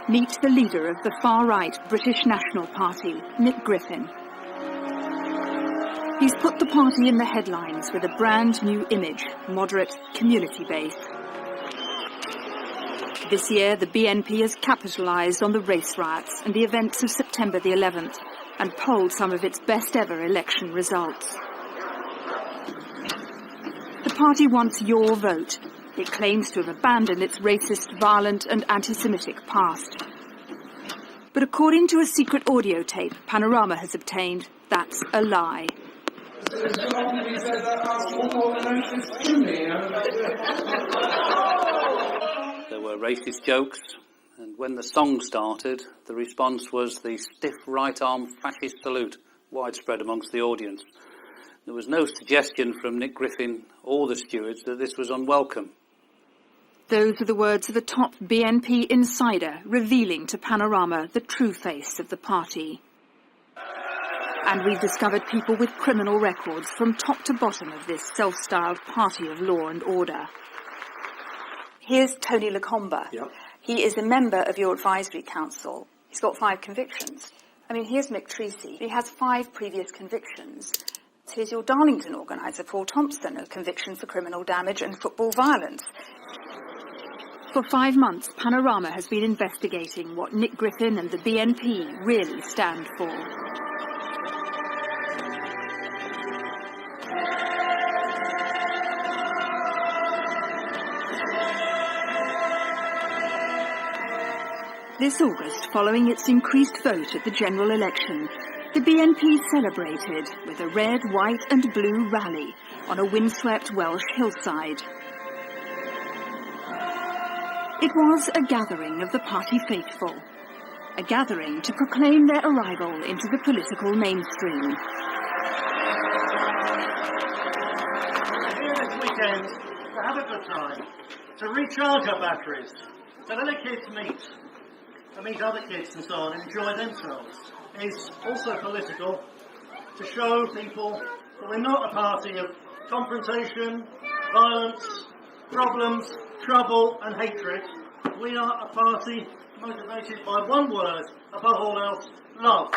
Meet the leader of the far-right British National Party, Nick Griffin. He's put the party in the headlines with a brand new image, moderate, community-based. This year, the BNP has capitalised on the race riots and the events of September the 11th and polled some of its best-ever election results. The party wants your vote. It claims to have abandoned its racist, violent and anti-Semitic past. But according to a secret audio tape Panorama has obtained, that's a lie. There were racist jokes, and when the song started, the response was the stiff right-arm fascist salute, widespread amongst the audience. There was no suggestion from Nick Griffin or the stewards that this was unwelcome. Those are the words of a top BNP insider revealing to Panorama the true face of the party. And we've discovered people with criminal records from top to bottom of this self-styled party of law and order. Here's Tony Lacombe. Yep. He is a member of your advisory council. He's got 5 convictions. I mean, here's Mick Treacy. He has 5 previous convictions. Here's your Darlington organiser, Paul Thompson, a conviction for criminal damage and football violence. For 5 months, Panorama has been investigating what Nick Griffin and the BNP really stand for. This August, following its increased vote at the general election, the BNP celebrated with a red, white and blue rally on a windswept Welsh hillside. It was a gathering of the party faithful, a gathering to proclaim their arrival into the political mainstream. We're here this weekend to have a good time, to recharge our batteries, to let the kids meet other kids and so on, and enjoy themselves. It's also political to show people that we're not a party of confrontation, violence, problems, trouble and hatred. We are a party motivated by one word, above all else, love.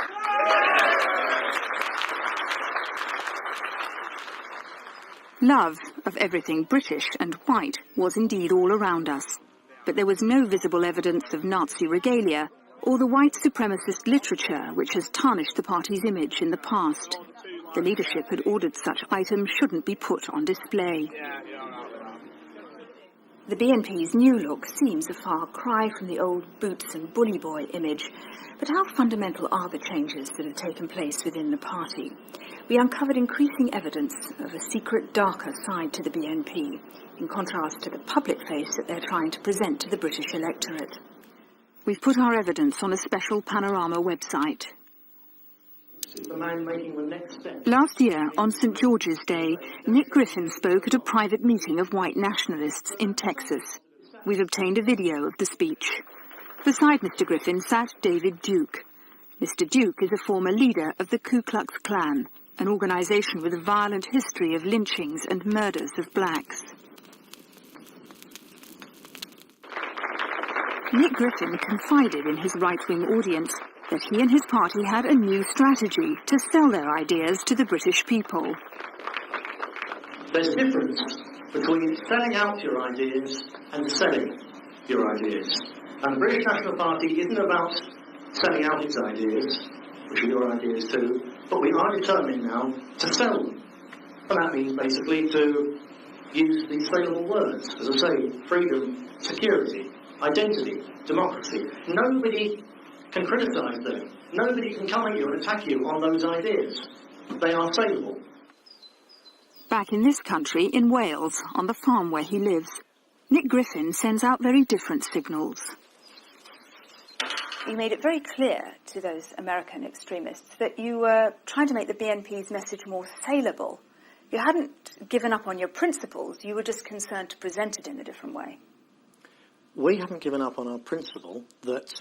Love of everything British and white was indeed all around us. But there was no visible evidence of Nazi regalia or the white supremacist literature which has tarnished the party's image in the past. The leadership had ordered such items shouldn't be put on display. The BNP's new look seems a far cry from the old boots and bully boy image, but how fundamental are the changes that have taken place within the party? We uncovered increasing evidence of a secret, darker side to the BNP, in contrast to the public face that they're trying to present to the British electorate. We've put our evidence on a special Panorama website. The man making the next step. Last year, on St George's Day, Nick Griffin spoke at a private meeting of white nationalists in Texas. We've obtained a video of the speech. Beside Mr Griffin sat David Duke. Mr Duke is a former leader of the Ku Klux Klan, an organisation with a violent history of lynchings and murders of blacks. Nick Griffin confided in his right-wing audience that he and his party had a new strategy to sell their ideas to the British people. There's a difference between selling out your ideas and selling your ideas. And the British National Party isn't about selling out its ideas, which are your ideas too, but we are determined now to sell them. And that means basically to use these saleable words, as I say, freedom, security, identity, democracy. Nobody can criticise them. Nobody can come at you and attack you on those ideas. They are saleable. Back in this country, in Wales, on the farm where he lives, Nick Griffin sends out very different signals. You made it very clear to those American extremists that you were trying to make the BNP's message more saleable. You hadn't given up on your principles, you were just concerned to present it in a different way. We haven't given up on our principle that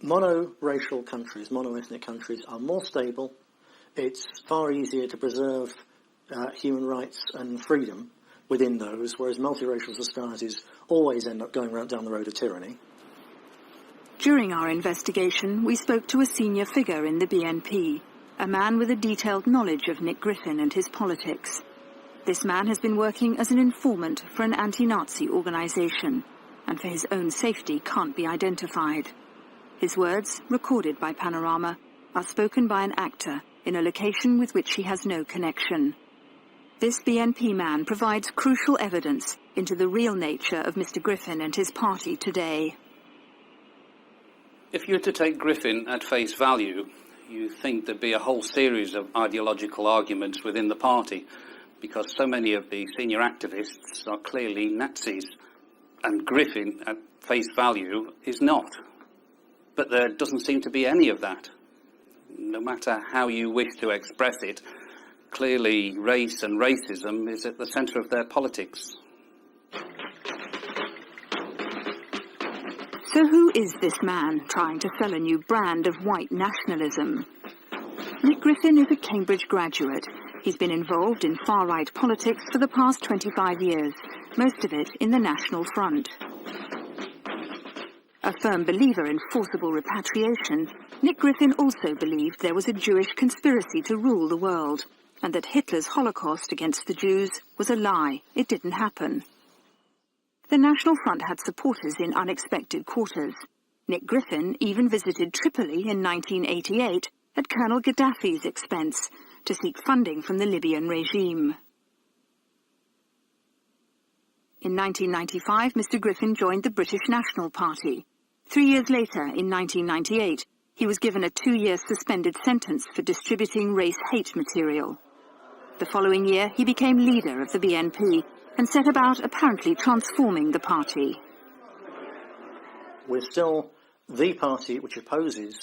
mono-racial countries, mono-ethnic countries are more stable. It's far easier to preserve human rights and freedom within those, whereas multiracial societies always end up going down the road of tyranny. During our investigation, we spoke to a senior figure in the BNP, a man with a detailed knowledge of Nick Griffin and his politics. This man has been working as an informant for an anti-Nazi organisation, and for his own safety can't be identified. His words, recorded by Panorama, are spoken by an actor in a location with which he has no connection. This BNP man provides crucial evidence into the real nature of Mr. Griffin and his party today. If you were to take Griffin at face value, you think there'd be a whole series of ideological arguments within the party, because so many of the senior activists are clearly Nazis, and Griffin at face value is not. But there doesn't seem to be any of that. No matter how you wish to express it, clearly race and racism is at the centre of their politics. So who is this man trying to sell a new brand of white nationalism? Nick Griffin is a Cambridge graduate. He's been involved in far-right politics for the past 25 years, most of it in the National Front. A firm believer in forcible repatriation, Nick Griffin also believed there was a Jewish conspiracy to rule the world, and that Hitler's Holocaust against the Jews was a lie. It didn't happen. The National Front had supporters in unexpected quarters. Nick Griffin even visited Tripoli in 1988 at Colonel Gaddafi's expense to seek funding from the Libyan regime. In 1995, Mr. Griffin joined the British National Party. 3 years later, in 1998, he was given a 2-year suspended sentence for distributing race-hate material. The following year, he became leader of the BNP and set about apparently transforming the party. We're still the party which opposes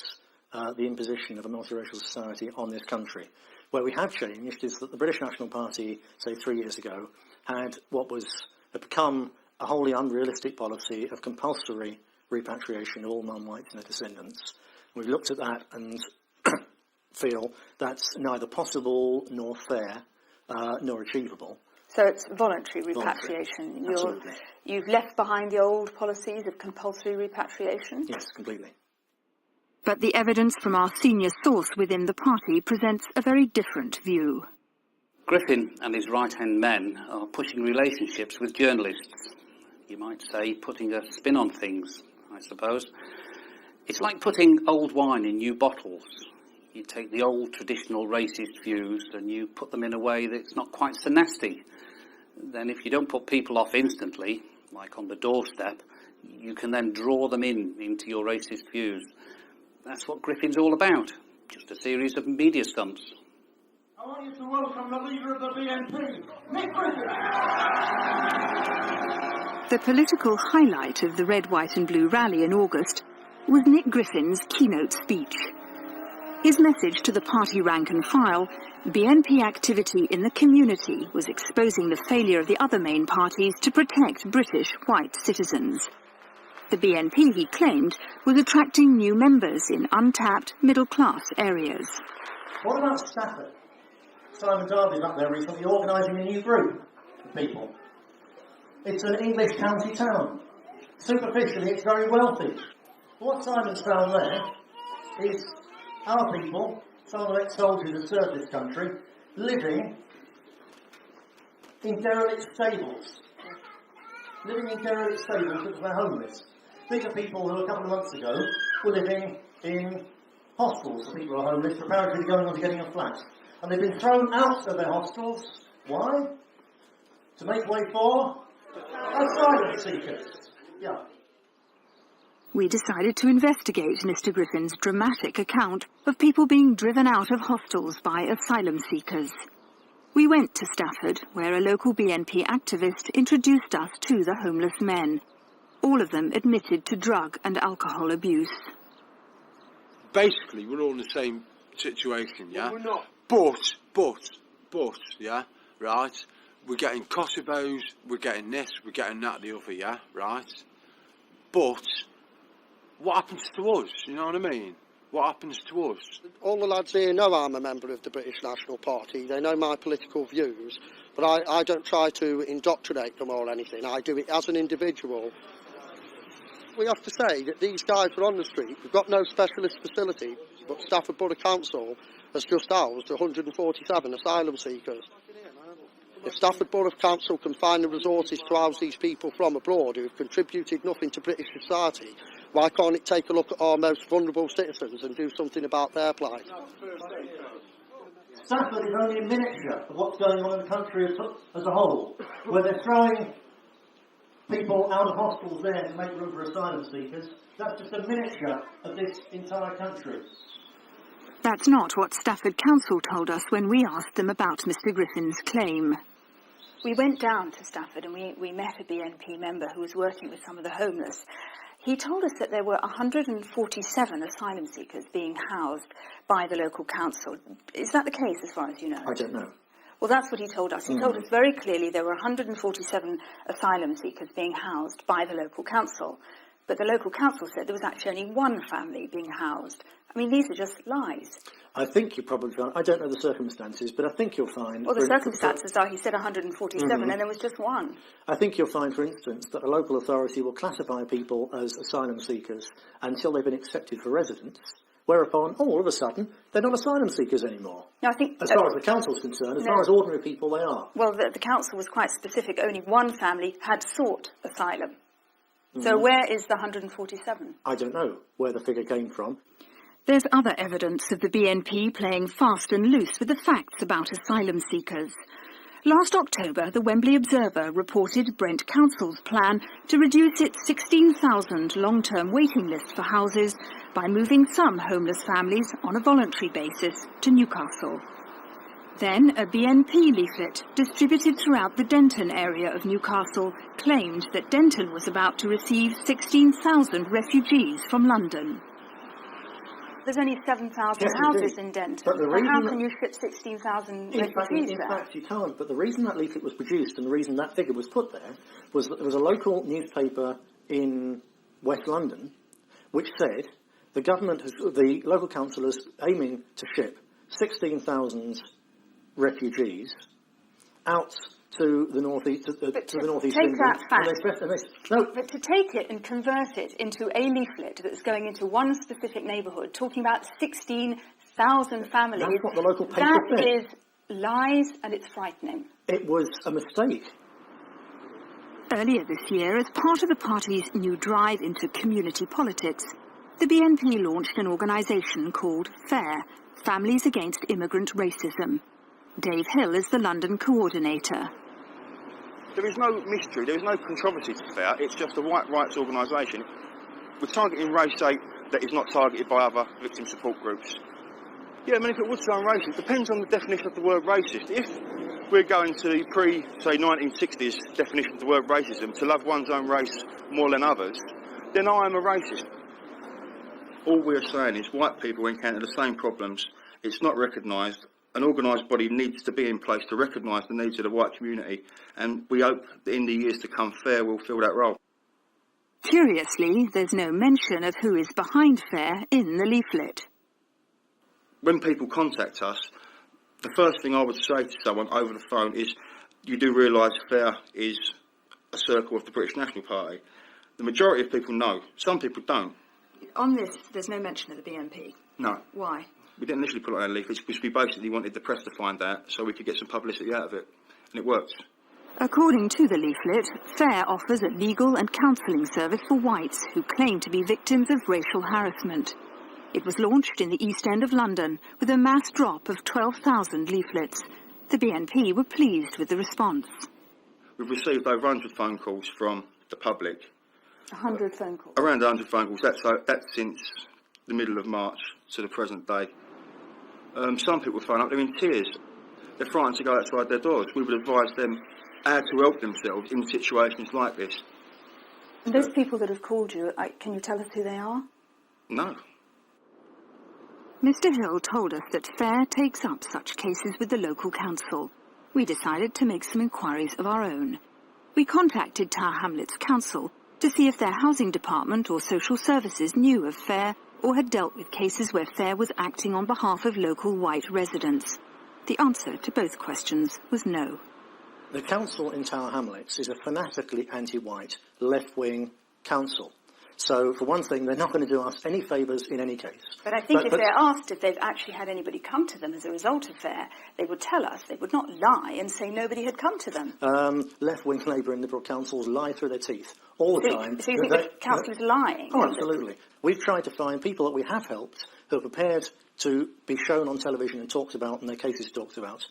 the imposition of a multiracial society on this country. Where we have changed is that the British National Party, say 3 years ago, had become a wholly unrealistic policy of compulsory repatriation of all non-whites and their descendants. We've looked at that and feel that's neither possible nor fair nor achievable. So it's voluntary repatriation. Absolutely. You've left behind the old policies of compulsory repatriation? Yes, completely. But the evidence from our senior source within the party presents a very different view. Griffin and his right-hand men are pushing relationships with journalists. You might say putting a spin on things, I suppose. It's like putting old wine in new bottles. You take the old traditional racist views and you put them in a way that's not quite so nasty. Then if you don't put people off instantly, like on the doorstep, you can then draw them into your racist views. That's what Griffin's all about. Just a series of media stunts. I want you to welcome the leader of the BNP, Nick Griffin. The political highlight of the Red, White and Blue rally in August was Nick Griffin's keynote speech. His message to the party rank and file, BNP activity in the community was exposing the failure of the other main parties to protect British white citizens. The BNP, he claimed, was attracting new members in untapped middle-class areas. What about Stafford? Simon Darby's up there recently organising a new group of people. It's an English county town. Superficially, it's very wealthy. What Simon's found there is our people, some of the ex-soldiers who served this country, living in derelict stables. Living in derelict stables because they're homeless. These are people who a couple of months ago were living in hostels for people who are homeless, preparatory going on to getting a flat. And they've been thrown out of their hostels. Why? To make way for asylum seekers. Yeah. We decided to investigate Mr. Griffin's dramatic account of people being driven out of hostels by asylum seekers. We went to Stafford, where a local BNP activist introduced us to the homeless men. All of them admitted to drug and alcohol abuse. Basically, we're all in the same situation, yeah? No, we're not. But, yeah, right? We're getting Kosovos, we're getting this, we're getting that, the other, yeah, right? But what happens to us, you know what I mean? What happens to us? All the lads here know I'm a member of the British National Party. They know my political views, but I don't try to indoctrinate them or anything. I do it as an individual. We have to say that these guys are on the street. We've got no specialist facility, but Stafford Borough Council has just housed 147 asylum seekers. If Stafford Borough Council can find the resources to house these people from abroad who have contributed nothing to British society, why can't it take a look at our most vulnerable citizens and do something about their plight? Stafford is only a miniature of what's going on in the country as a whole, where they're throwing people out of hostels there to make room for asylum seekers. That's just a miniature of this entire country. That's not what Stafford Council told us when we asked them about Mr Griffin's claim. We went down to Stafford and we met a BNP member who was working with some of the homeless. He told us that there were 147 asylum seekers being housed by the local council. Is that the case as far as you know? I don't know. Well, that's what he told us. He told us very clearly there were 147 asylum seekers being housed by the local council. But the local council said there was actually only one family being housed. I mean, these are just lies. I think you probably find, I don't know the circumstances, but I think you'll find... Well, the circumstances are he said 147 and there was just one. I think you'll find, for instance, that a local authority will classify people as asylum seekers until they've been accepted for residence, whereupon, all of a sudden, they're not asylum seekers anymore. No, I think... As far as the council's concerned, as far as ordinary people, they are. Well, the council was quite specific. Only one family had sought asylum. So where is the 147? I don't know where the figure came from. There's other evidence of the BNP playing fast and loose with the facts about asylum seekers. Last October, the Wembley Observer reported Brent Council's plan to reduce its 16,000 long-term waiting list for houses by moving some homeless families on a voluntary basis to Newcastle. Then a BNP leaflet distributed throughout the Denton area of Newcastle claimed that Denton was about to receive 16,000 refugees from London. There's only 7,000 houses in Denton. But how can you ship 16,000 refugees there? In fact, you can't. But the reason that leaflet was produced and the reason that figure was put there was that there was a local newspaper in West London which said the local council is aiming to ship 16,000 refugees out to the northeast. To the northeast. Take that fact. No. But to take it and convert it into a leaflet that's going into one specific neighbourhood, talking about 16,000 families. That's what the local paper said. That is lies, and it's frightening. It was a mistake. Earlier this year, as part of the party's new drive into community politics, the BNP launched an organisation called FAIR, Families Against Immigrant Racism. Dave Hill is the London coordinator. There is no mystery, there is no controversy to FAIR, it's just a white rights organisation. We're targeting race hate that is not targeted by other victim support groups. Yeah, I mean, if it would sound racist, it depends on the definition of the word racist. If we're going to the say, 1960s definition of the word racism, to love one's own race more than others, then I am a racist. All we're saying is white people encounter the same problems, it's not recognised. An organised body needs to be in place to recognise the needs of the white community, and we hope that in the years to come FAIR will fill that role. Curiously, there's no mention of who is behind FAIR in the leaflet. When people contact us, the first thing I would say to someone over the phone is, you do realise FAIR is a circle of the British National Party. The majority of people know, some people don't. On this, there's no mention of the BNP? No. Why? We didn't initially put it on our leaflets because we basically wanted the press to find out so we could get some publicity out of it, and it worked. According to the leaflet, FAIR offers a legal and counselling service for whites who claim to be victims of racial harassment. It was launched in the East End of London with a mass drop of 12,000 leaflets. The BNP were pleased with the response. We've received over 100 phone calls from the public. 100 phone calls? Around 100 phone calls. That's since the middle of March to the present day. Some people phone up, they're in tears. They're frightened to go outside their doors. We would advise them how to help themselves in situations like this. And those people that have called you, can you tell us who they are? No. Mr Hill told us that FAIR takes up such cases with the local council. We decided to make some inquiries of our own. We contacted Tower Hamlets Council to see if their housing department or social services knew of FAIR or had dealt with cases where FAIR was acting on behalf of local white residents. The answer to both questions was no. The council in Tower Hamlets is a fanatically anti-white, left-wing council. So, for one thing, they're not going to do us any favours in any case. But I think if they're asked if they've actually had anybody come to them as a result of there, they would tell us. They would not lie and say nobody had come to them. Left-wing Labour and Liberal councils lie through their teeth all the time. So you think the council is lying? Oh, absolutely. We've tried to find people that we have helped who are prepared to be shown on television and talked about and their cases talked about.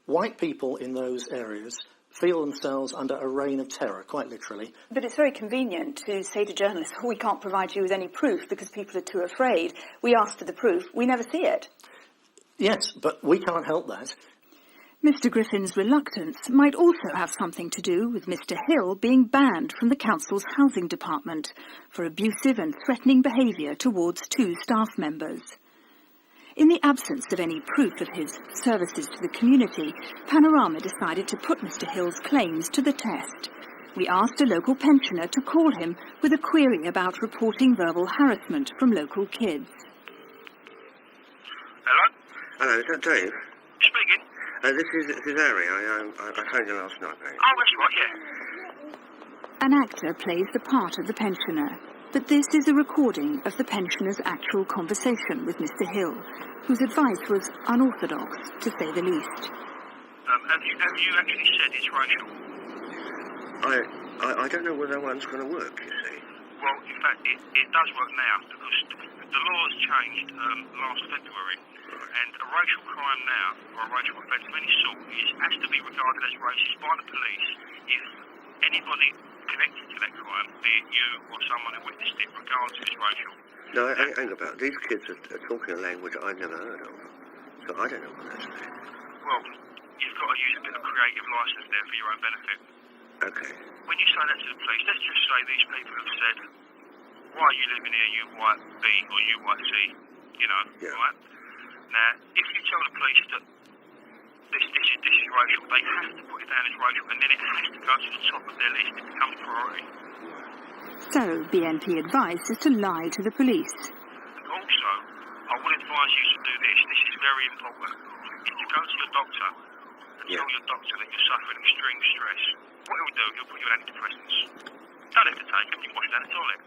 White people in those areas feel themselves under a reign of terror, quite literally. But it's very convenient to say to journalists, we can't provide you with any proof because people are too afraid. We ask for the proof, we never see it. Yes, but we can't help that. Mr Griffin's reluctance might also have something to do with Mr Hill being banned from the council's housing department for abusive and threatening behaviour towards 2 staff members. In the absence of any proof of his services to the community, Panorama decided to put Mr Hill's claims to the test. We asked a local pensioner to call him with a query about reporting verbal harassment from local kids. Hello? Hello, is that Dave? Speaking. This is Harry. I phoned you last night, mate. Oh, that's right, yeah. An actor plays the part of the pensioner, but this is a recording of the pensioner's actual conversation with Mr Hill, whose advice was unorthodox, to say the least. Have you actually said it's racial? I don't know whether one's going to work, you see. Well, in fact, it does work now, because the law has changed last February, and a racial crime now, or a racial offence of any sort, has to be regarded as racist by the police if anybody connected to that crime, be it you or someone who witnessed it, regards it as racial. No, hang about. These kids are talking a language I've never heard of, so I don't know what that's saying. Well, you've got to use a bit of creative licence there for your own benefit. Okay. When you say that to the police, let's just say these people have said, why are you living here, you white B or you white C, right? Now, if you tell the police that this is racial, they have to put it down as racial, and then it has to go to the top of their list. It becomes priority. So, BNP advice is to lie to the police. Also, I would advise you to do this. This is very important. If you go to your doctor and tell your doctor that you're suffering extreme stress, what he'll do, he'll put you on antidepressants. Don't have to take them, you can wash down the toilet.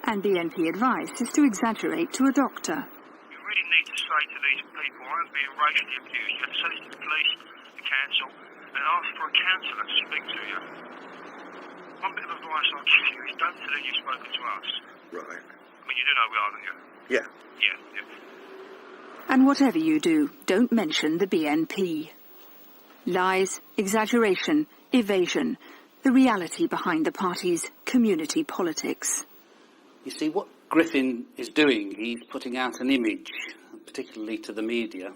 And BNP advice is to exaggerate to a doctor. You really need to say to these people, I'm being racially abused. You have to say to the police, the council, and ask for a counsellor to speak to you. One bit of advice I'll give you is don't tell them you've spoken to us. Right. I mean, you do know we are, don't you? Yeah. Yeah. And whatever you do, don't mention the BNP. Lies, exaggeration, evasion, the reality behind the party's community politics. You see, what Griffin is doing, he's putting out an image, particularly to the media,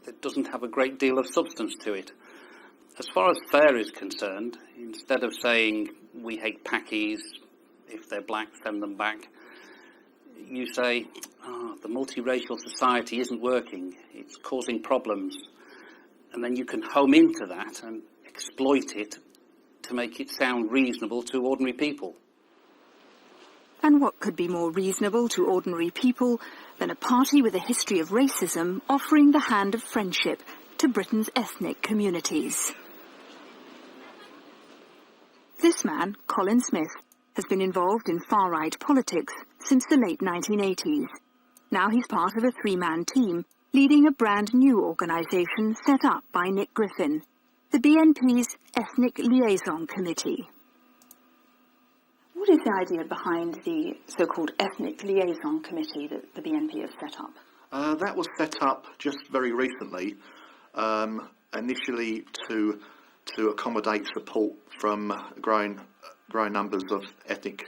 that doesn't have a great deal of substance to it. As far as fair is concerned, instead of saying, we hate Packies, if they're black, send them back, you say, the multiracial society isn't working, it's causing problems. And then you can home into that and exploit it to make it sound reasonable to ordinary people. And what could be more reasonable to ordinary people than a party with a history of racism offering the hand of friendship to Britain's ethnic communities? This man, Colin Smith, has been involved in far-right politics since the late 1980s. Now he's part of a 3-man team leading a brand new organisation set up by Nick Griffin, the BNP's Ethnic Liaison Committee. What is the idea behind the so-called Ethnic Liaison Committee that the BNP has set up? That was set up just very recently, initially to accommodate support from growing numbers of ethnic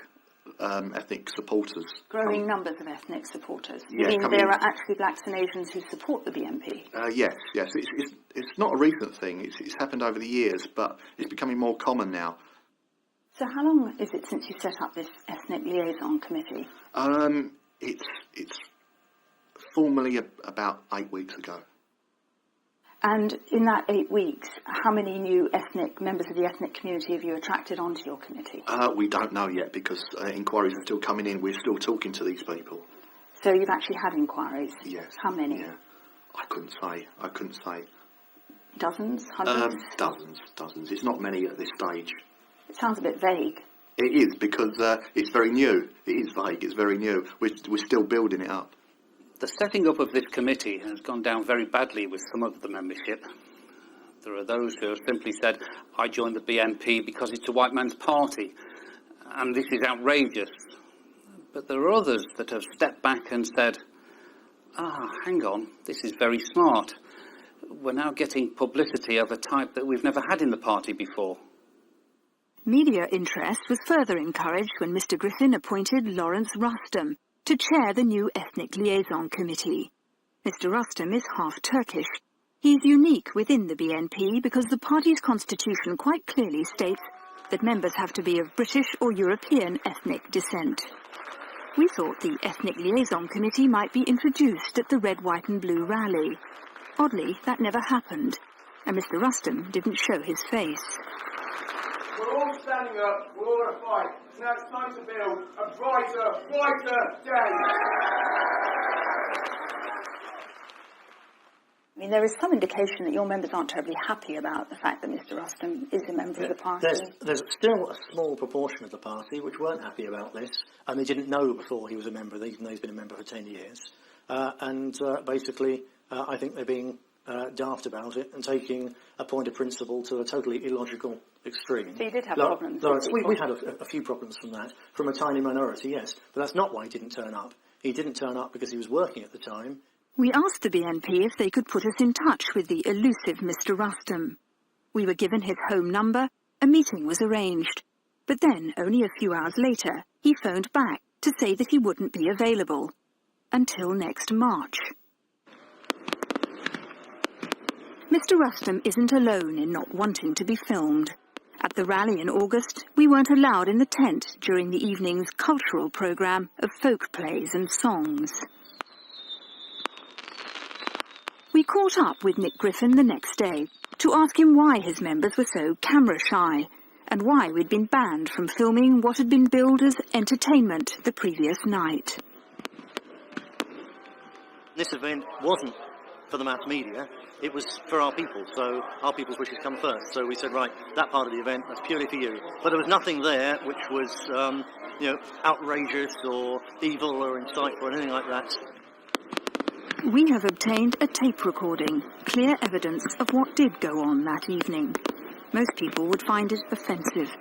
supporters. Growing numbers of ethnic supporters? Yeah, you mean there are actually blacks and Asians who support the BNP? Yes. It's not a recent thing. It's happened over the years, but it's becoming more common now. So how long is it since you set up this Ethnic Liaison Committee? It's formally about 8 weeks ago. And in that 8 weeks, how many new members of the ethnic community have you attracted onto your committee? We don't know yet because inquiries are still coming in. We're still talking to these people. So you've actually had inquiries? Yes. How many? Yeah. I couldn't say. Dozens? Hundreds? Dozens. It's not many at this stage. It sounds a bit vague. It is, because it's very new. It is vague, it's very new. We're still building it up. The setting up of this committee has gone down very badly with some of the membership. There are those who have simply said, I joined the BNP because it's a white man's party, and this is outrageous. But there are others that have stepped back and said, hang on, this is very smart. We're now getting publicity of a type that we've never had in the party before. Media interest was further encouraged when Mr. Griffin appointed Lawrence Rustam to chair the new Ethnic Liaison Committee. Mr. Rustam is half Turkish. He's unique within the BNP because the party's constitution quite clearly states that members have to be of British or European ethnic descent. We thought the Ethnic Liaison Committee might be introduced at the Red, White and Blue rally. Oddly, that never happened, and Mr. Rustam didn't show his face. We're all standing up, we're all to fight. Now it's time to build a brighter, whiter day. I mean, there is some indication that your members aren't terribly happy about the fact that Mr. Rustam is a member of the party. There's still a small proportion of the party which weren't happy about this, and they didn't know before he was a member, even though he's been a member for 10 years. Basically, I think they're being daft about it and taking a point of principle to a totally illogical extreme. So you did have problems? We had a few problems from that, from a tiny minority, yes, but that's not why he didn't turn up. He didn't turn up because he was working at the time. We asked the BNP if they could put us in touch with the elusive Mr. Rustam. We were given his home number, a meeting was arranged. But then, only a few hours later, he phoned back to say that he wouldn't be available. Until next March. Mr. Rustam isn't alone in not wanting to be filmed. At the rally in August, we weren't allowed in the tent during the evening's cultural programme of folk plays and songs. We caught up with Nick Griffin the next day to ask him why his members were so camera-shy and why we'd been banned from filming what had been billed as entertainment the previous night. This event wasn't for the mass media, it was for our people, so our people's wishes come first. So we said, right, that part of the event, that's purely for you. But there was nothing there which was, outrageous or evil or insightful or anything like that. We have obtained a tape recording, clear evidence of what did go on that evening. Most people would find it offensive,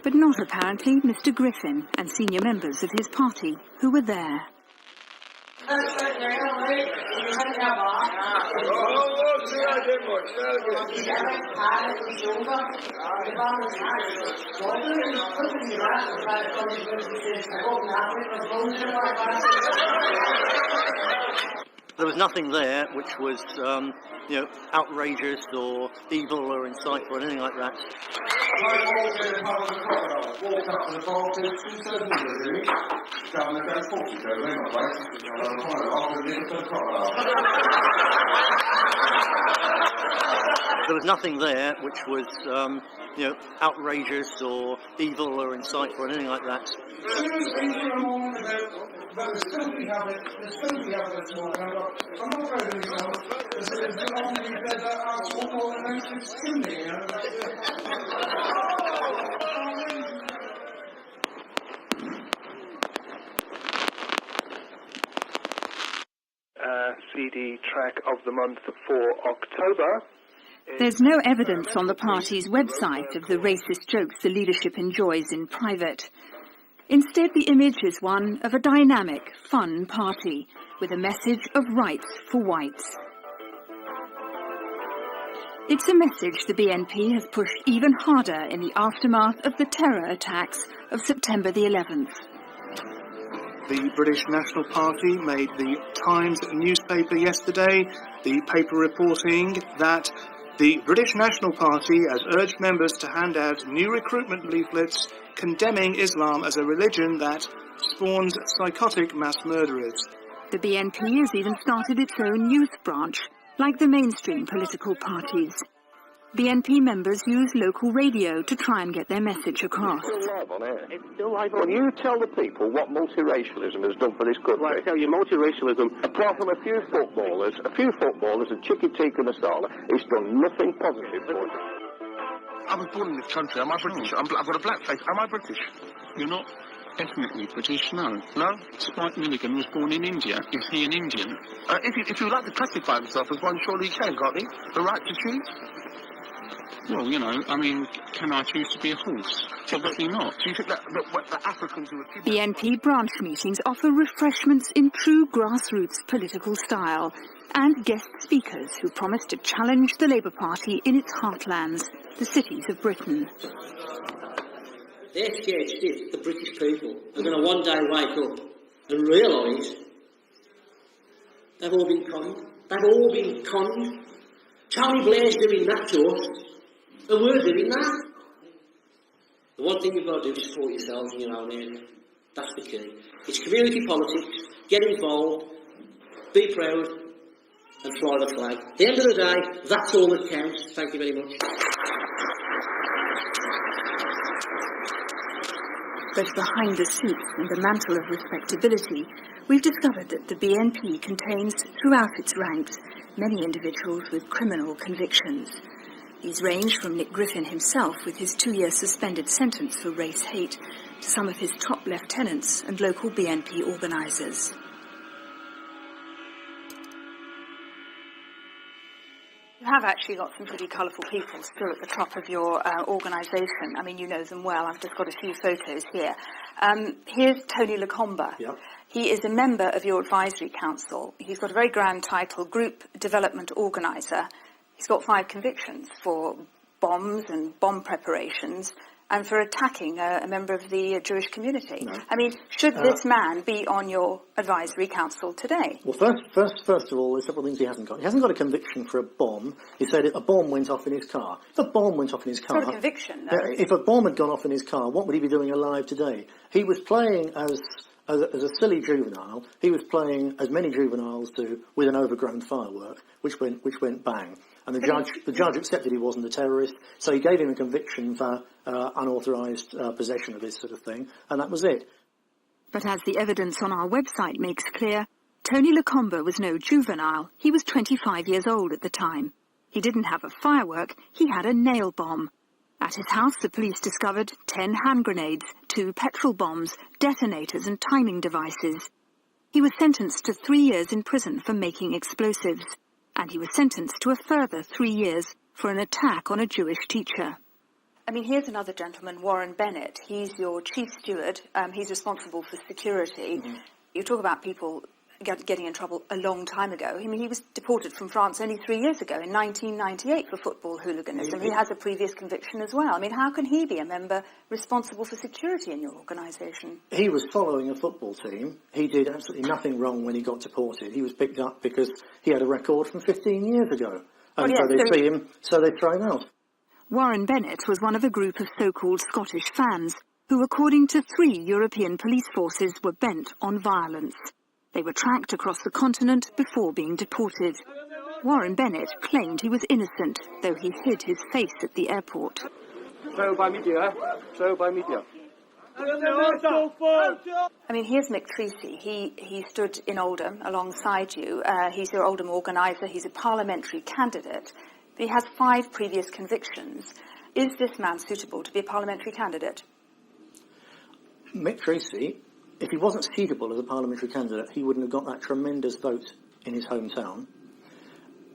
but not apparently Mr. Griffin and senior members of his party who were there. There was nothing there which was, outrageous or evil or insightful or anything like that. There was nothing there which was, outrageous or evil or insightful or anything like that. CD track of the month for October. There's no evidence on the party's website of the racist jokes the leadership enjoys in private. Instead, the image is one of a dynamic, fun party with a message of rights for whites. It's a message the BNP has pushed even harder in the aftermath of the terror attacks of September the 11th. The British National Party made the Times newspaper yesterday, the paper reporting that the British National Party has urged members to hand out new recruitment leaflets condemning Islam as a religion that spawns psychotic mass murderers. The BNP has even started its own youth branch, like the mainstream political parties. BNP members use local radio to try and get their message across. It's still live on air. It's still live on. Can you tell the people what multiracialism has done for this country? Well, I tell you, multiracialism, apart from a few footballers, and Chicky-Tika Masala, it's done nothing positive for it. I was born in this country. Am I British? I've got a black face. Am I British? You're not ethnically British, no. No? Spike Milligan was born in India. Is he an Indian? If you like to classify himself as one, surely he can, can't he? The right to choose? Well, you know, I mean, can I choose to be a horse? Obviously not. Do you think that the Africans who are... BNP branch meetings offer refreshments in true grassroots political style and guest speakers who promise to challenge the Labour Party in its heartlands, the cities of Britain. They're scared stiff, the British people are going to one day wake up and realise they've all been conned. They've all been conned. Tony Blair's doing that to us, and we're doing that. The one thing you've got to do is support yourselves in your own area. That's the key. It's community politics, get involved, be proud, and fly the flag. At the end of the day, that's all that counts. Thank you very much. But behind the suits and the mantle of respectability, we've discovered that the BNP contains throughout its ranks many individuals with criminal convictions. These range from Nick Griffin himself with his 2-year suspended sentence for race hate to some of his top lieutenants and local BNP organisers. You have actually got some pretty colourful people still at the top of your organisation. I mean, you know them well. I've just got a few photos here. Here's Tony Lacombe. Yep. He is a member of your advisory council. He's got a very grand title, Group Development Organiser. He's got 5 convictions for bombs and bomb preparations and for attacking a member of the Jewish community. No. I mean, should this man be on your advisory council today? Well, first of all, there's several things he hasn't got. He hasn't got a conviction for a bomb. He said a bomb went off in his car. If a bomb went off in his car... It's not a conviction, though. If a bomb had gone off in his car, what would he be doing alive today? He was playing as a silly juvenile. He was playing, as many juveniles do, with an overgrown firework, which went bang. And the judge accepted he wasn't a terrorist, so he gave him a conviction for unauthorised possession of this sort of thing, and that was it. But as the evidence on our website makes clear, Tony Lacombe was no juvenile. He was 25 years old at the time. He didn't have a firework, he had a nail bomb. At his house, the police discovered 10 hand grenades, 2 petrol bombs, detonators and timing devices. He was sentenced to 3 years in prison for making explosives. And he was sentenced to a further 3 years for an attack on a Jewish teacher. I mean, here's another gentleman, Warren Bennett. He's your chief steward. He's responsible for security. Mm-hmm. You talk about people getting in trouble a long time ago. I mean, he was deported from France only 3 years ago, in 1998, for football hooliganism. He has a previous conviction as well. I mean, how can he be a member responsible for security in your organisation? He was following a football team. He did absolutely nothing wrong when he got deported. He was picked up because he had a record from 15 years ago. And so they see him, so they throw him out. Warren Bennett was one of a group of so-called Scottish fans who, according to 3 European police forces, were bent on violence. They were tracked across the continent before being deported. Warren Bennett claimed he was innocent, though he hid his face at the airport. Trial by media. Trial by media. I mean, here's Mick Treacy. He stood in Oldham alongside you. He's your Oldham organiser. He's a parliamentary candidate. But he has 5 previous convictions. Is this man suitable to be a parliamentary candidate? Mick Treacy, if he wasn't suitable as a parliamentary candidate, he wouldn't have got that tremendous vote in his hometown.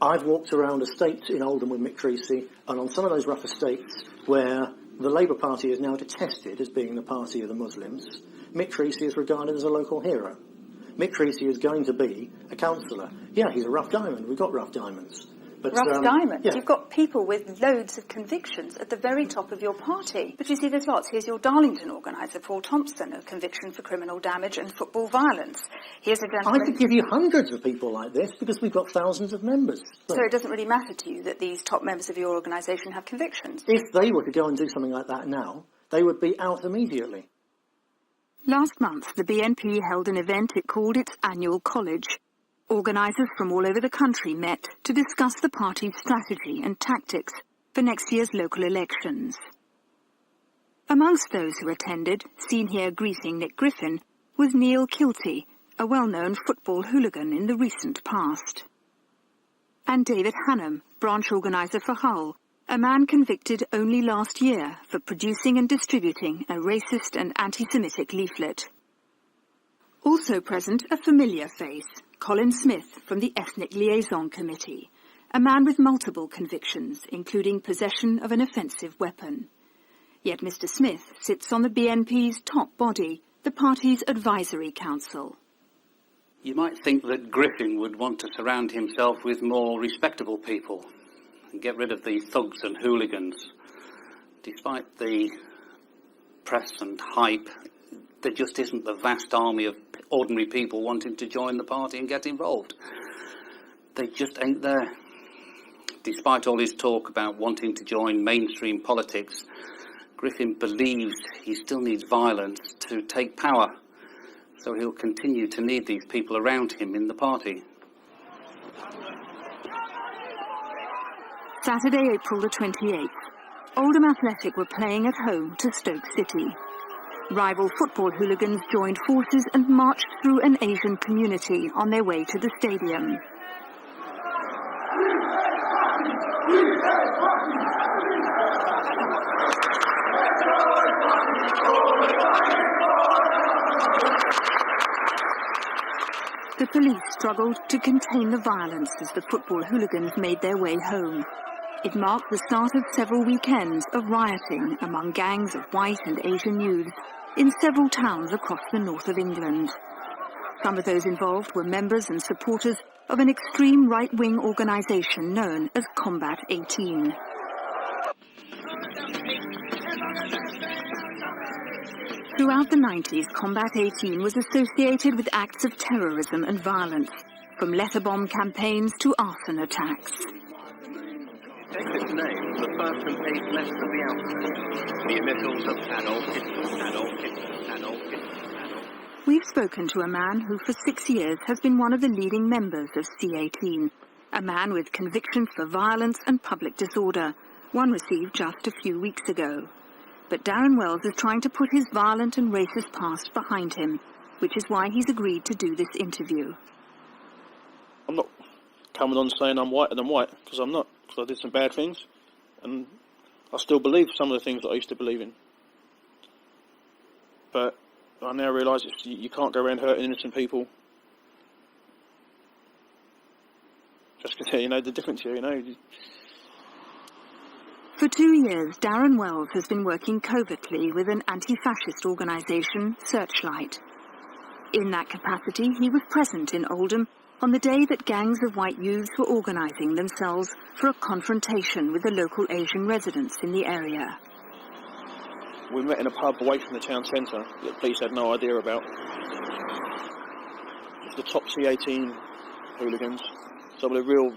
I've walked around estates in Oldham with Mick Treacy, and on some of those rough estates where the Labour Party is now detested as being the party of the Muslims, Mick Treacy is regarded as a local hero. Mick Treacy is going to be a councillor. Yeah, he's a rough diamond. We've got rough diamonds. But, rough diamonds? Yeah. You've got people with loads of convictions at the very top of your party. But you see, there's lots. Here's your Darlington organiser, Paul Thompson, a conviction for criminal damage and football violence. Here's a gentleman... I could give you hundreds of people like this because we've got thousands of members. So it doesn't really matter to you that these top members of your organisation have convictions? If they were to go and do something like that now, they would be out immediately. Last month, the BNP held an event it called its annual college. Organisers from all over the country met to discuss the party's strategy and tactics for next year's local elections. Amongst those who attended, seen here greeting Nick Griffin, was Neil Kilty, a well-known football hooligan in the recent past. And David Hannam, branch organiser for Hull, A man convicted only last year for producing and distributing a racist and anti-Semitic leaflet. Also present, a familiar face, Colin Smith from the Ethnic Liaison Committee, a man with multiple convictions, including possession of an offensive weapon. Yet Mr. Smith sits on the BNP's top body, the party's advisory council. You might think that Griffin would want to surround himself with more respectable people and get rid of the thugs and hooligans. Despite the press and hype, there just isn't the vast army of ordinary people wanting to join the party and get involved. They just ain't there. Despite all his talk about wanting to join mainstream politics, Griffin believes he still needs violence to take power, so he'll continue to need these people around him in the party. Saturday, April the 28th. Oldham Athletic were playing at home to Stoke City. Rival football hooligans joined forces and marched through an Asian community on their way to the stadium. The police struggled to contain the violence as the football hooligans made their way home. It marked the start of several weekends of rioting among gangs of white and Asian youths in several towns across the north of England. Some of those involved were members and supporters of an extreme right-wing organisation known as Combat 18. Throughout the 90s, Combat 18 was associated with acts of terrorism and violence, from letter bomb campaigns to arson attacks. Take its name from the first and eighth letters of the alphabet. The initials of Adolf Hitler, Adolf Hitler, Adolf Hitler, Adolf. We've spoken to a man who for 6 years has been one of the leading members of C18, a man with convictions for violence and public disorder, one received just a few weeks ago. But Darren Wells is trying to put his violent and racist past behind him, which is why he's agreed to do this interview. I'm not coming on saying I'm whiter than white, because I'm not, because I did some bad things, and I still believe some of the things that I used to believe in. But I now realise you can't go around hurting innocent people. Just because, you know, the difference here, you know. For 2 years, Darren Wells has been working covertly with an anti-fascist organisation, Searchlight. In that capacity, he was present in Oldham on the day that gangs of white youths were organising themselves for a confrontation with the local Asian residents in the area. We met in a pub away from the town centre that the police had no idea about. It's the top C18 hooligans, some of the real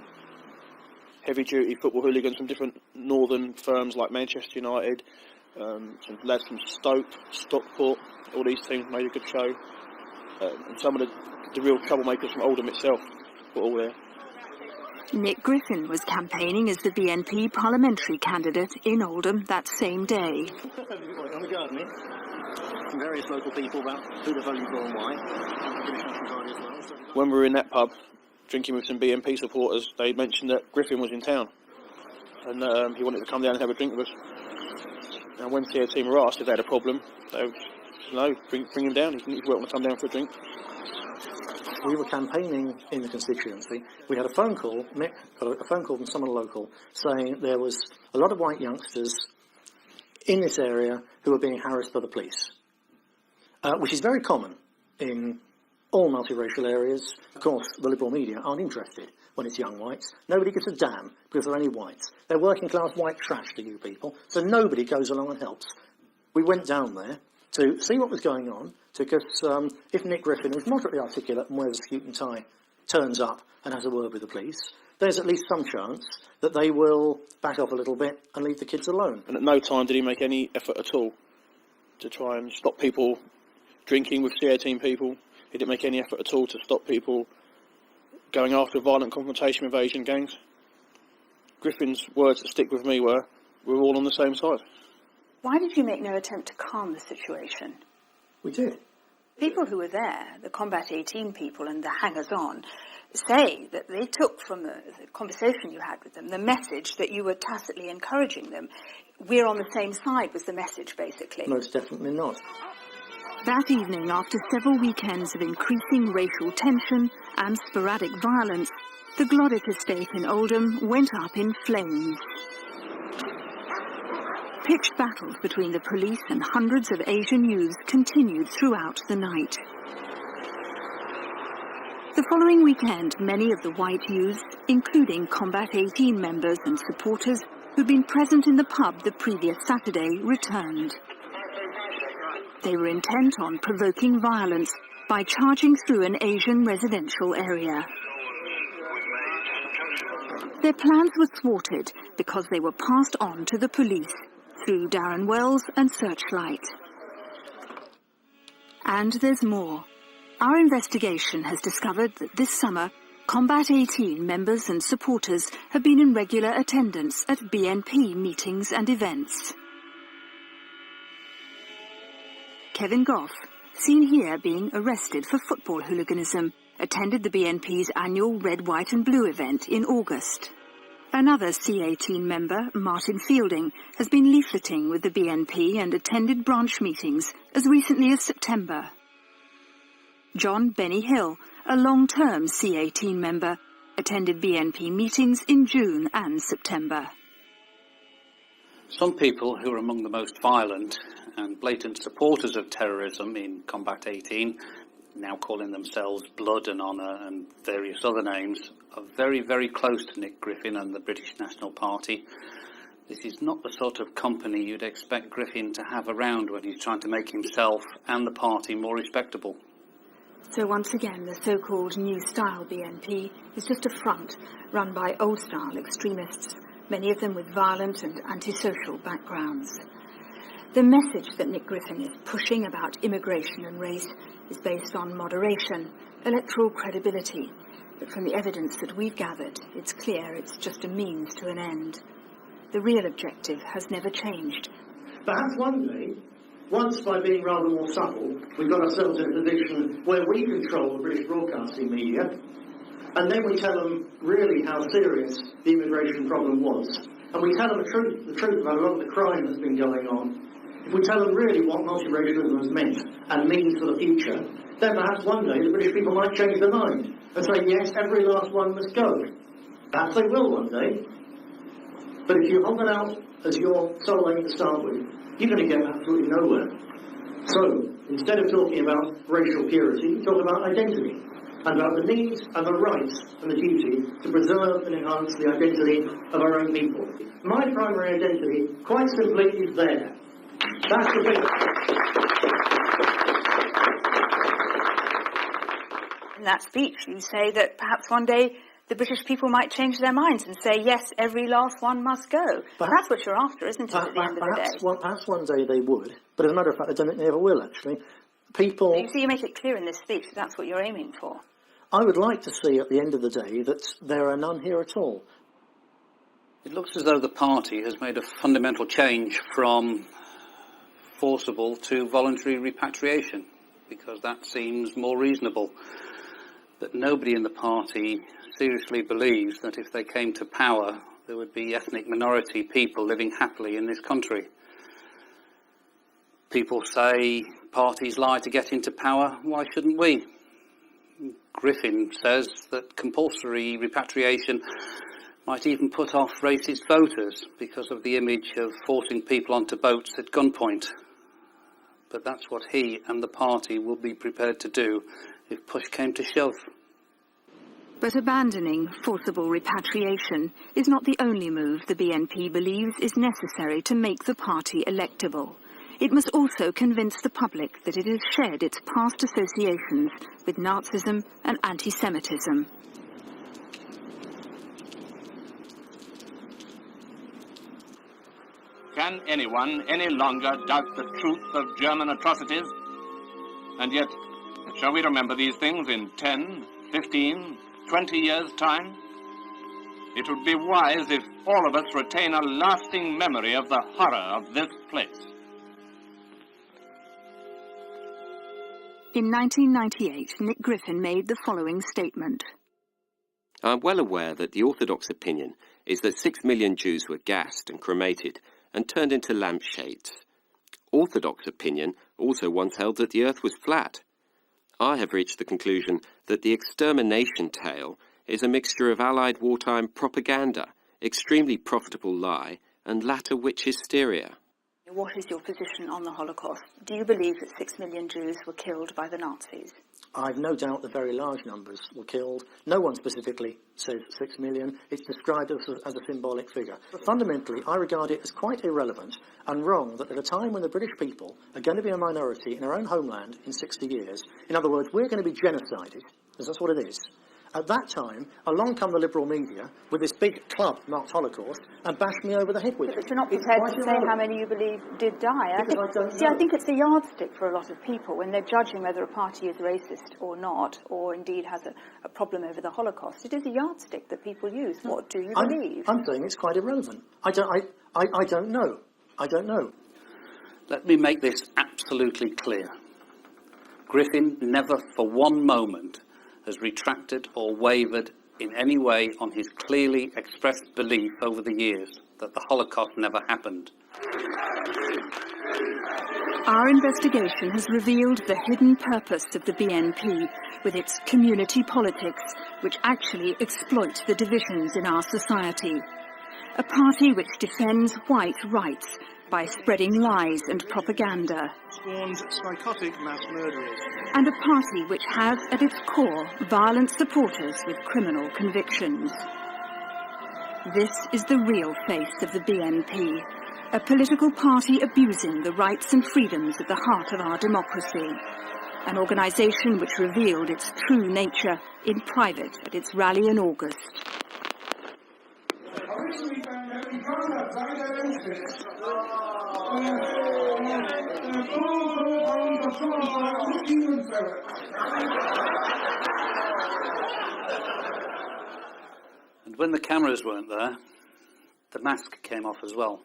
heavy-duty football hooligans from different northern firms like Manchester United, some lads from Stoke, Stockport, all these teams made a good show. And some of the real troublemakers from Oldham itself were all there. Nick Griffin was campaigning as the BNP parliamentary candidate in Oldham that same day. On the garden, from various local people about who the vote for and why. When we were in that pub, drinking with some BNP supporters, they mentioned that Griffin was in town, and he wanted to come down and have a drink with us. And when the team were asked if they had a problem, they said, no, bring him down, he's welcome to come down for a drink. We were campaigning in the constituency. We had a phone call from someone local saying there was a lot of white youngsters in this area who were being harassed by the police, which is very common in all multiracial areas. Of course, the liberal media aren't interested when it's young whites. Nobody gives a damn because they're only whites. They're working class white trash to you people, so nobody goes along and helps. We went down there to see what was going on, because if Nick Griffin, who's moderately articulate and wears a suit and tie, turns up and has a word with the police, there's at least some chance that they will back off a little bit and leave the kids alone. And at no time did he make any effort at all to try and stop people drinking with C18 people. He didn't make any effort at all to stop people going after violent confrontation with Asian gangs. Griffin's words that stick with me were, we're all on the same side. Why did you make no attempt to calm the situation? We did. People who were there, the Combat 18 people and the hangers-on, say that they took from the conversation you had with them the message that you were tacitly encouraging them. We're on the same side was the message, basically. Most definitely not. That evening, after several weekends of increasing racial tension and sporadic violence, the Gloddick estate in Oldham went up in flames. Pitched battles between the police and hundreds of Asian youths continued throughout the night. The following weekend, many of the white youths, including Combat 18 members and supporters who'd been present in the pub the previous Saturday, returned. They were intent on provoking violence by charging through an Asian residential area. Their plans were thwarted because they were passed on to the police through Darren Wells and Searchlight. And there's more. Our investigation has discovered that this summer, Combat 18 members and supporters have been in regular attendance at BNP meetings and events. Kevin Goff, seen here being arrested for football hooliganism, attended the BNP's annual Red, White and Blue event in August. Another C18 member, Martin Fielding, has been leafleting with the BNP and attended branch meetings as recently as September. John Benny Hill, a long-term C18 member, attended BNP meetings in June and September. Some people who are among the most violent and blatant supporters of terrorism in Combat 18, now calling themselves Blood and Honour and various other names, are very, very close to Nick Griffin and the British National Party. This is not the sort of company you'd expect Griffin to have around when he's trying to make himself and the party more respectable. So once again, the so-called New Style BNP is just a front run by old-style extremists, many of them with violent and antisocial backgrounds. The message that Nick Griffin is pushing about immigration and race is based on moderation, electoral credibility, but from the evidence that we've gathered, it's clear it's just a means to an end. The real objective has never changed. Perhaps one day, once by being rather more subtle, we got ourselves in a position where we control the British broadcasting media, and then we tell them really how serious the immigration problem was. And we tell them the truth about a lot of the crime that's been going on. If we tell them really what multiracialism has meant and means for the future, then perhaps one day the British people might change their mind and say, yes, every last one must go. Perhaps they will one day. But if you hold it out as your sole aim to start with, you're going to get absolutely nowhere. So, instead of talking about racial purity, talk about identity, and about the needs and the rights and the duty to preserve and enhance the identity of our own people. My primary identity, quite simply, is there. That's the thing. In that speech, you say that perhaps one day the British people might change their minds and say, yes, every last one must go. That's what you're after, isn't it, at the end of the day? Perhaps one day they would, but as a matter of fact, I don't think they ever will, actually. People... You see, you make it clear in this speech that that's what you're aiming for. I would like to see at the end of the day that there are none here at all. It looks as though the party has made a fundamental change from forcible to voluntary repatriation, because that seems more reasonable. But nobody in the party seriously believes that if they came to power, there would be ethnic minority people living happily in this country. People say parties lie to get into power. Why shouldn't we? Griffin says that compulsory repatriation might even put off racist voters because of the image of forcing people onto boats at gunpoint. But that's what he and the party will be prepared to do if push came to shove. But abandoning forcible repatriation is not the only move the BNP believes is necessary to make the party electable. It must also convince the public that it has shed its past associations with Nazism and anti-Semitism. Can anyone any longer doubt the truth of German atrocities? And yet, shall we remember these things in 10, 15, 20 years' time? It would be wise if all of us retain a lasting memory of the horror of this place. In 1998, Nick Griffin made the following statement. I'm well aware that the orthodox opinion is that 6 million Jews were gassed and cremated and turned into lampshades. Orthodox opinion also once held that the earth was flat. I have reached the conclusion that the extermination tale is a mixture of Allied wartime propaganda, extremely profitable lie, and latter witch hysteria. What is your position on the Holocaust? Do you believe that 6 million Jews were killed by the Nazis? I've no doubt that very large numbers were killed. No one specifically says 6 million. It's described as a symbolic figure. But fundamentally, I regard it as quite irrelevant and wrong that at a time when the British people are going to be a minority in our own homeland in 60 years, in other words, we're going to be genocided, because that's what it is. At that time, along come the liberal media with this big club marked Holocaust and bashed me over the head with it. But you're not prepared to say how many you believe did die. I think it's a yardstick for a lot of people when they're judging whether a party is racist or not, or indeed has a problem over the Holocaust. It is a yardstick that people use. What do you believe? I'm saying it's quite irrelevant. I don't know. I don't know. Let me make this absolutely clear. Griffin never for one moment has retracted or wavered in any way on his clearly expressed belief over the years that the Holocaust never happened. Our investigation has revealed the hidden purpose of the BNP with its community politics, which actually exploit the divisions in our society. A party which defends white rights by spreading lies and propaganda. Scorns psychotic mass murderers. And a party which has at its core violent supporters with criminal convictions. This is the real face of the BNP, a political party abusing the rights and freedoms at the heart of our democracy. An organisation which revealed its true nature in private at its rally in August. And when the cameras weren't there, the mask came off as well.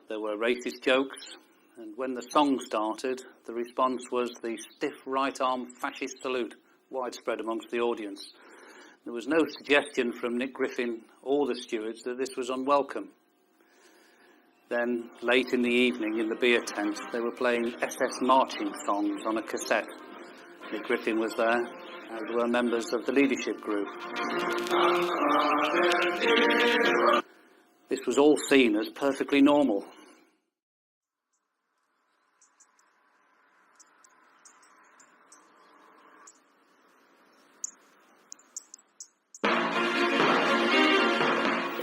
There were racist jokes, and when the song started, the response was the stiff right-arm fascist salute, widespread amongst the audience. There was no suggestion from Nick Griffin or the stewards that this was unwelcome. Then, late in the evening, in the beer tent, they were playing SS marching songs on a cassette. Nick Griffin was there, as were members of the leadership group. This was all seen as perfectly normal.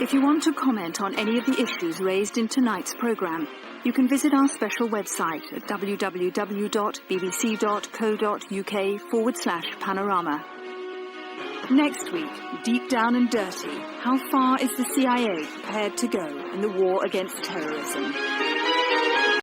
If you want to comment on any of the issues raised in tonight's programme, you can visit our special website at www.bbc.co.uk/panorama. Next week, Deep Down and Dirty, how far is the CIA prepared to go in the war against terrorism?